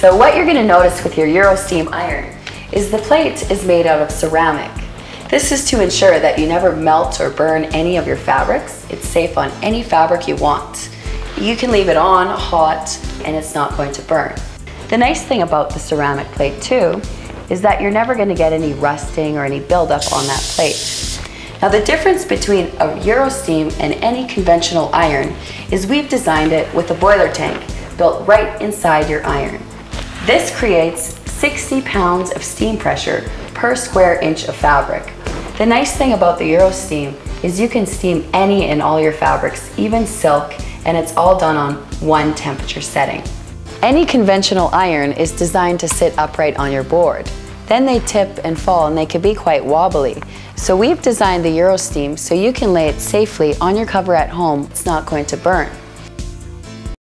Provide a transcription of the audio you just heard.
So what you're going to notice with your Eurosteam iron is the plate is made out of ceramic. This is to ensure that you never melt or burn any of your fabrics. It's safe on any fabric you want. You can leave it on hot and it's not going to burn. The nice thing about the ceramic plate too is that you're never going to get any rusting or any buildup on that plate. Now the difference between a Eurosteam and any conventional iron is we've designed it with a boiler tank built right inside your iron. This creates 60 pounds of steam pressure per square inch of fabric. The nice thing about the Eurosteam is you can steam any and all your fabrics, even silk, and it's all done on one temperature setting. Any conventional iron is designed to sit upright on your board. Then they tip and fall and they can be quite wobbly. So we've designed the Eurosteam so you can lay it safely on your cover at home. It's not going to burn.